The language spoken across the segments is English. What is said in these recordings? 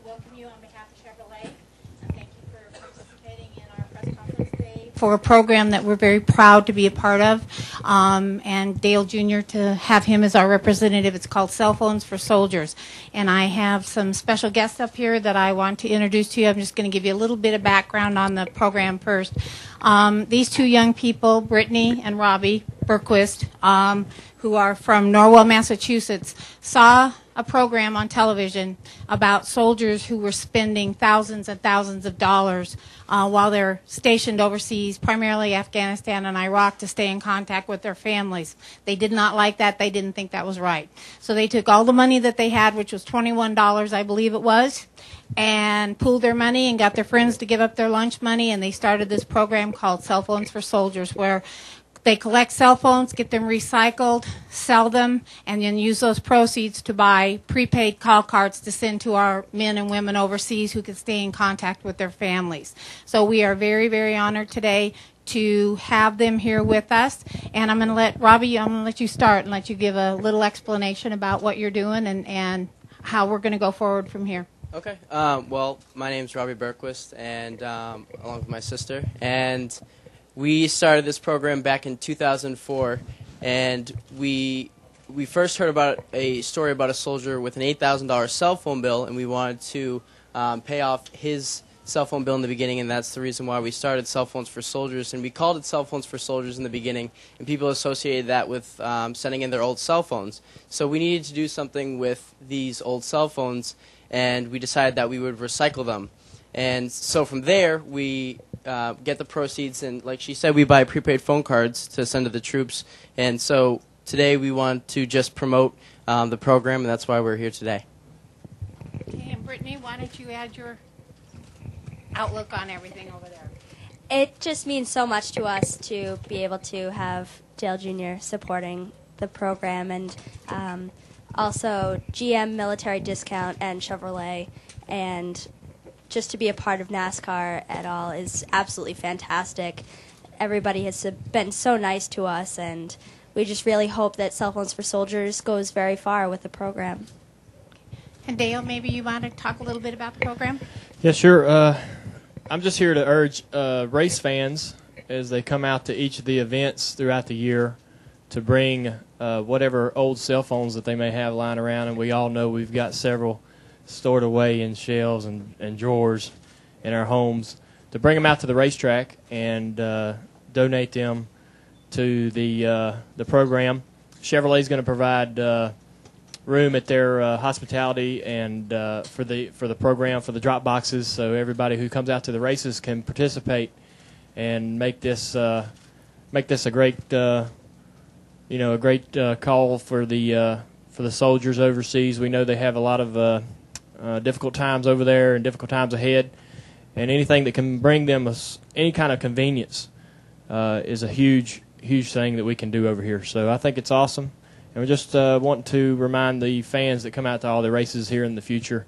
welcome you on behalf of Chevrolet, and thank you for participating in our press conference today for a program that we're very proud to be a part of, and Dale Jr. to have him as our representative. It's called Cell Phones for Soldiers, and I have some special guests up here that I want to introduce to you. I'm just going to give you a little bit of background on the program first. These two young people, Brittany and Robbie Berquist, who are from Norwell, Massachusetts, saw a program on television about soldiers who were spending thousands and thousands of dollars while they're stationed overseas, primarily Afghanistan and Iraq, to stay in contact with their families. They did not like that. They didn't think that was right. So they took all the money that they had, which was $21, I believe it was, and pooled their money and got their friends to give up their lunch money, and they started this program called Cell Phones for Soldiers, where they collect cell phones, get them recycled, sell them, and then use those proceeds to buy prepaid call cards to send to our men and women overseas who can stay in contact with their families. So we are very, very honored today to have them here with us. And I'm going to let Robbie, I'm going to let you start and let you give a little explanation about what you're doing and how we're going to go forward from here. Okay. Well, my name's Robbie Berquist, and along with my sister, and we started this program back in 2004, and we first heard about a story about a soldier with an $8,000 cell phone bill, and we wanted to pay off his cell phone bill in the beginning, and that's the reason why we started Cell Phones for Soldiers. And we called it Cell Phones for Soldiers in the beginning, and people associated that with sending in their old cell phones. So we needed to do something with these old cell phones, and we decided that we would recycle them. And so from there, we get the proceeds, and like she said, we buy prepaid phone cards to send to the troops. And so today we want to just promote the program, and that's why we're here today. Okay, and Brittany, why don't you add your outlook on everything over there? It just means so much to us to be able to have Dale Jr. supporting the program, and also GM military discount and Chevrolet, and just to be a part of NASCAR at all is absolutely fantastic. Everybody has been so nice to us, and we just really hope that Cell Phones for Soldiers goes very far with the program. And Dale, maybe you want to talk a little bit about the program? Yeah, sure. I'm just here to urge race fans as they come out to each of the events throughout the year to bring whatever old cell phones that they may have lying around, and we all know we've got several stored away in shelves and drawers in our homes, to bring them out to the racetrack and donate them to the program. Chevrolet's going to provide room at their hospitality and for the program, for the drop boxes, so everybody who comes out to the races can participate and make this a great a great call for the soldiers overseas. We know they have a lot of difficult times over there and difficult times ahead, and anything that can bring them any kind of convenience is a huge thing that we can do over here. So I think it's awesome, and we just want to remind the fans that come out to all the races here in the future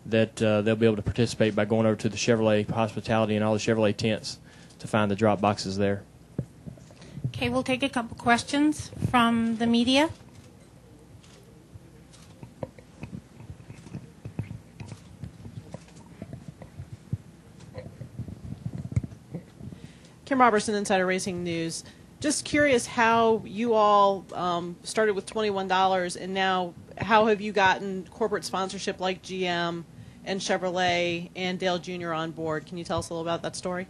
that they'll be able to participate by going over to the Chevrolet hospitality and all the Chevrolet tents to find the drop boxes there. Okay, we'll take a couple questions from the media. Kim Robertson, Insider Racing News. Just curious how you all started with $21, and now how have you gotten corporate sponsorship like GM and Chevrolet and Dale Jr. on board? Can you tell us a little about that story?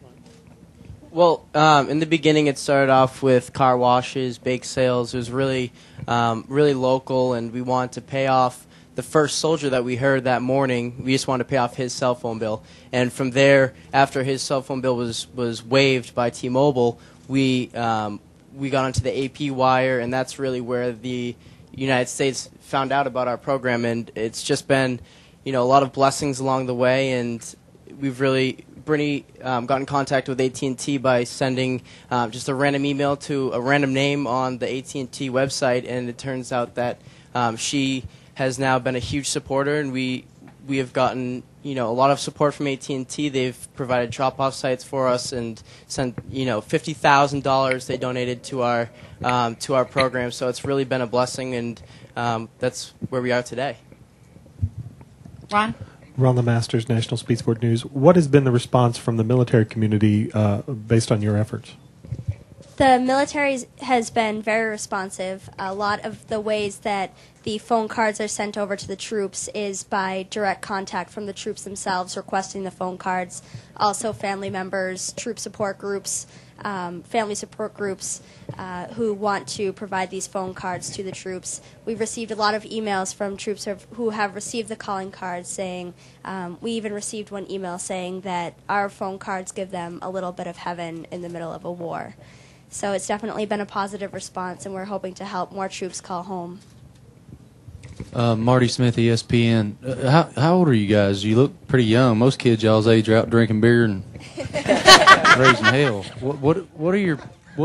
Well, in the beginning, it started off with car washes, bake sales. It was really local, and we wanted to pay off the first soldier that we heard that morning. We just wanted to pay off his cell phone bill. And from there, after his cell phone bill was waived by T-Mobile, we got onto the AP wire, and that's really where the United States found out about our program. And it's just been, a lot of blessings along the way, and we've really, Brittany got in contact with AT&T by sending just a random email to a random name on the AT&T website, and it turns out that she has now been a huge supporter, and we have gotten a lot of support from AT&T. They've provided drop-off sites for us and sent $50,000 they donated to our program. So it's really been a blessing, and that's where we are today. Ron? Ron the Masters, National Speed Sport News. What has been the response from the military community based on your efforts? The military has been very responsive. A lot of the ways that the phone cards are sent over to the troops is by direct contact from the troops themselves requesting the phone cards. Also family members, troop support groups, family support groups who want to provide these phone cards to the troops. We've received a lot of emails from troops who have received the calling cards saying, we even received one email saying that our phone cards give them a little bit of heaven in the middle of a war. So it's definitely been a positive response, and we're hoping to help more troops call home. Marty Smith, ESPN. How old are you guys? You look pretty young. Most kids y'all's age are out drinking beer and raising hell. What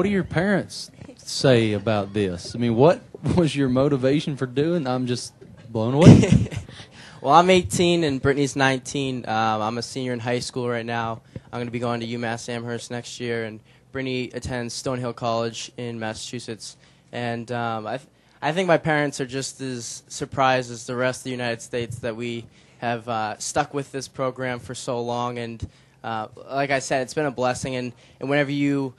do your parents say about this? I mean, what was your motivation for doing? I'm just blown away. Well, I'm 18 and Brittany's 19. I'm a senior in high school right now. I'm going to be going to UMass Amherst next year, and Brittany attends Stonehill College in Massachusetts. And I think my parents are just as surprised as the rest of the United States that we have stuck with this program for so long. And like I said, it's been a blessing. And whenever you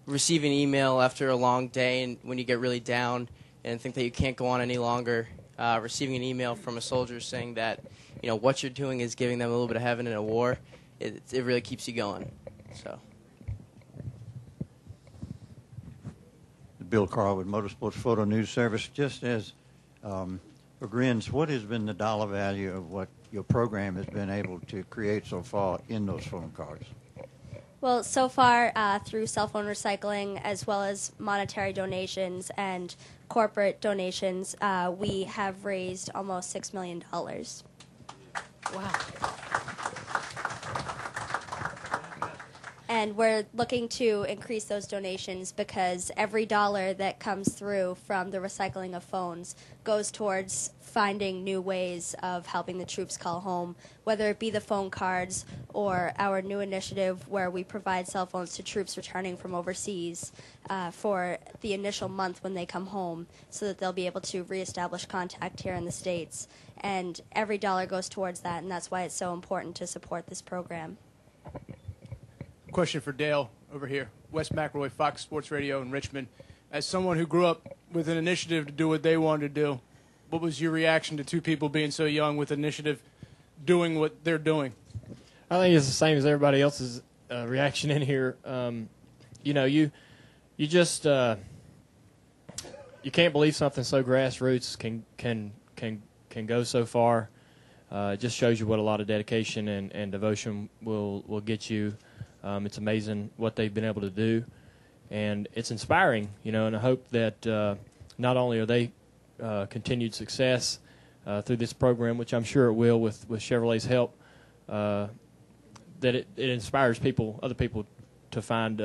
receive an email after a long day and when you get really down and think that you can't go on any longer, receiving an email from a soldier saying that what you're doing is giving them a little bit of heaven in a war, it really keeps you going. So. Bill Carl with Motorsports Photo News Service. Just as for grins, what has been the dollar value of what your program has been able to create so far in those phone cards? Well, so far through cell phone recycling as well as monetary donations and corporate donations, we have raised almost $6 million. Wow. And we're looking to increase those donations because every dollar that comes through from the recycling of phones goes towards finding new ways of helping the troops call home, whether it be the phone cards or our new initiative where we provide cell phones to troops returning from overseas for the initial month when they come home so that they'll be able to reestablish contact here in the States. And every dollar goes towards that, and that's why it's so important to support this program. Question for Dale over here. Wes McElroy, Fox Sports Radio in Richmond. As someone who grew up with an initiative to do what they wanted to do, what was your reaction to two people being so young with initiative doing what they're doing? I think it's the same as everybody else's reaction in here. You just you can't believe something so grassroots can go so far. It just shows you what a lot of dedication and devotion will get you. It's amazing what they've been able to do, and it's inspiring, and I hope that not only are they continued success through this program, which I'm sure it will with Chevrolet's help, that it inspires other people to find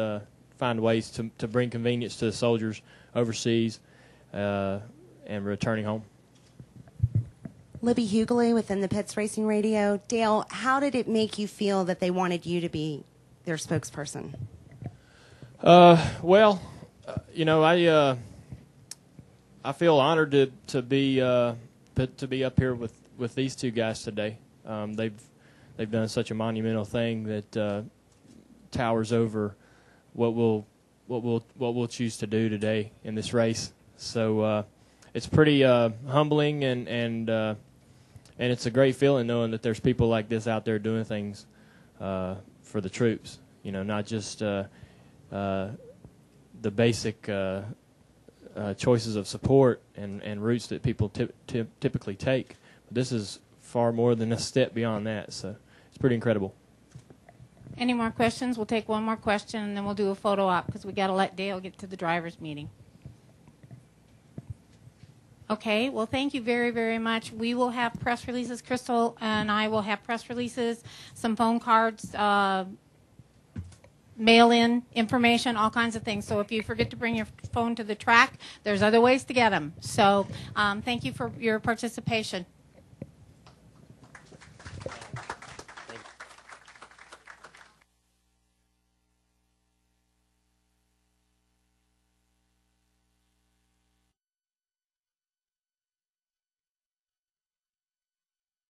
ways to bring convenience to the soldiers overseas and returning home. Libby Hughley within the Pits Racing Radio. Dale, how did it make you feel that they wanted you to be their spokesperson? I feel honored to be up here with these two guys today. They've done such a monumental thing that towers over what we'll choose to do today in this race. So it's pretty humbling and it's a great feeling knowing that there's people like this out there doing things for the troops, not just the basic choices of support and routes that people typically take. But this is far more than a step beyond that, so it's pretty incredible. Any more questions? We'll take one more question, and then we'll do a photo op because we got to let Dale get to the drivers' meeting. Okay, well, thank you very, very much. We will have press releases. Crystal and I will have press releases, some phone cards, mail-in information, all kinds of things. So if you forget to bring your phone to the track, there's other ways to get them. So thank you for your participation.